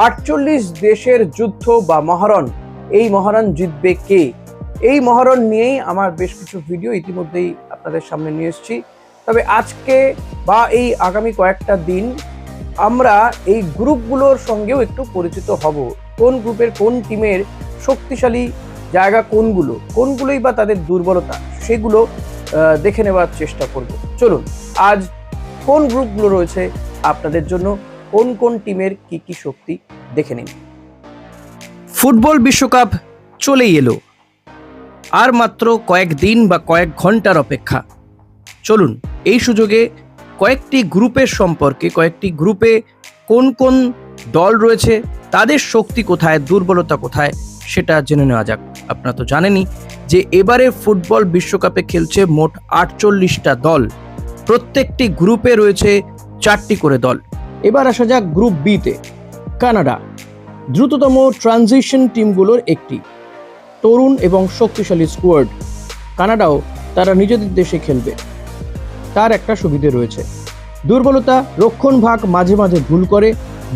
48 দেশের যুদ্ধ বা মহারণ, এই মহারণ জিতবে কে? এই মহারণ নিয়েই আমার বেশ কিছু ভিডিও ইতিমধ্যেই আপনাদের সামনে নিয়ে এসেছি। তবে আজকে বা এই আগামী কয়েকটা দিন আমরা এই গ্রুপগুলোর সঙ্গেও একটু পরিচিত হব। কোন গ্রুপের কোন টিমের শক্তিশালী জায়গা কোনগুলোই বা তাদের দুর্বলতা, সেগুলো দেখে নেওয়ার চেষ্টা করব। চলুন আজ কোন গ্রুপগুলো রয়েছে আপনাদের জন্য, কোন কোন টিমের কি কি শক্তি দেখে নিন। ফুটবল বিশ্বকাপ চলেই এলো, আর মাত্র কয়েকদিন বা কয়েক ঘন্টার অপেক্ষা। চলুন এই সুযোগে কয়েকটি গ্রুপের সম্পর্কে, কয়েকটি গ্রুপে কোন কোন দল রয়েছে, তাদের শক্তি কোথায়, দুর্বলতা কোথায়, সেটা জেনে নেওয়া যাক। আপনারা তো জানেনই যে এবারে ফুটবল বিশ্বকাপে খেলছে মোট 48টা দল। প্রত্যেকটি গ্রুপে রয়েছে 4টি করে দল। এবার আসা যাক গ্রুপ বিতে। কানাডা দ্রুততম ট্রানজিশন টিমগুলোর একটি, তরুণ এবং শক্তিশালী স্কোয়াড। কানাডাও তারা নিজেদের দেশে খেলবে, তার একটা সুবিধে রয়েছে। দুর্বলতা, রক্ষণভাগ মাঝে মাঝে ভুল করে,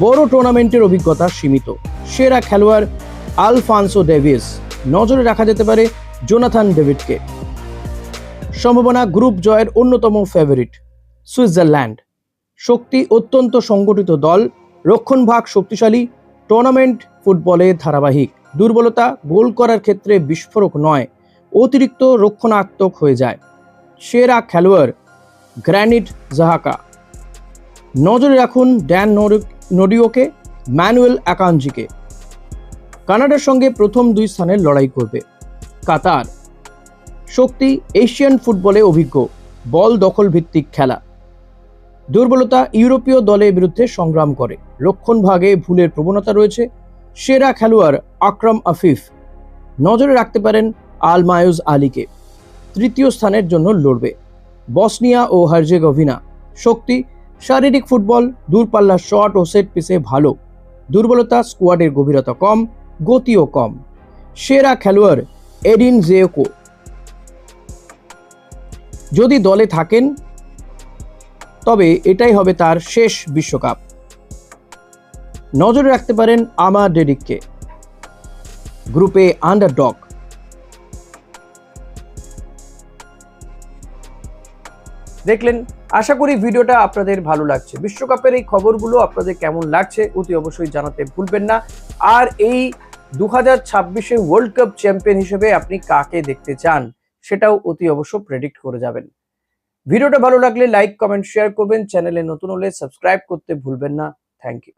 বড় টুর্নামেন্টের অভিজ্ঞতা সীমিত। সেরা খেলোয়াড় আলফান্সো ডেভিস, নজরে রাখা যেতে পারে জোনাথান ডেভিডকে। সম্ভাবনা, গ্রুপ জয়ের অন্যতম ফেভারিট সুইজারল্যান্ড। শক্তি, অত্যন্ত সংগঠিত দল, রক্ষণভাগ শক্তিশালী, টুর্নামেন্ট ফুটবলে ধারাবাহিক। দুর্বলতা, গোল করার ক্ষেত্রে বিস্ফোরক নয়, অতিরিক্ত রক্ষণাত্মক হয়ে যায়। সেরা খেলোয়াড় গ্র্যানিট জাহাকা। নজরে রাখুন ড্যান নডিওকে, ম্যানুয়েল আকাঞ্জিকে। কানাডার সঙ্গে প্রথম 2 স্থানের লড়াই করবে। কাতার শক্তি, এশিয়ান ফুটবলে অভিজ্ঞ, বল দখল ভিত্তিক খেলা। দুর্বলতা, ইউরোপীয় দলের বিরুদ্ধে সংগ্রাম করে, রক্ষণভাগে ভুলের প্রবণতা রয়েছে। সেরা খেলোয়াড় আকরাম আফিফ, নজরে রাখতে পারেন আলমায়ুজ আলীকে। তৃতীয় স্থানের জন্য লড়বে। বসনিয়া ও হার্জেগোভিনা শক্তি, শারীরিক ফুটবল, দূরপাল্লার শট ও সেট পিসে ভালো। দুর্বলতা, স্কোয়াডের গভীরতা কম, গতিও কম। সেরা খেলোয়াড় এডিন জেওকো, যদি দলে থাকেন তবে এটাই হবে তার শেষ বিশ্বকাপ। নজরে রাখতে পারেন আমার ডেডিককে। গ্রুপে আন্ডারডগ। দেখলেন, আশা করি ভিডিওটা আপনাদের ভালো লাগছে। বিশ্বকাপের এই খবরগুলো আপনাদের কেমন লাগছে অতি অবশ্যই জানাতে ভুলবেন না। আর এই 2026 ওয়ার্ল্ড কাপ চ্যাম্পিয়ন হিসেবে আপনি কাকে দেখতে চান সেটাও অতি অবশ্য প্রেডিক্ট করে যাবেন। ভিডিওটা ভালো লাগলে লাইক, কমেন্ট, শেয়ার করবেন। চ্যানেলে নতুন হলে সাবস্ক্রাইব করতে ভুলবেন না। Thank you.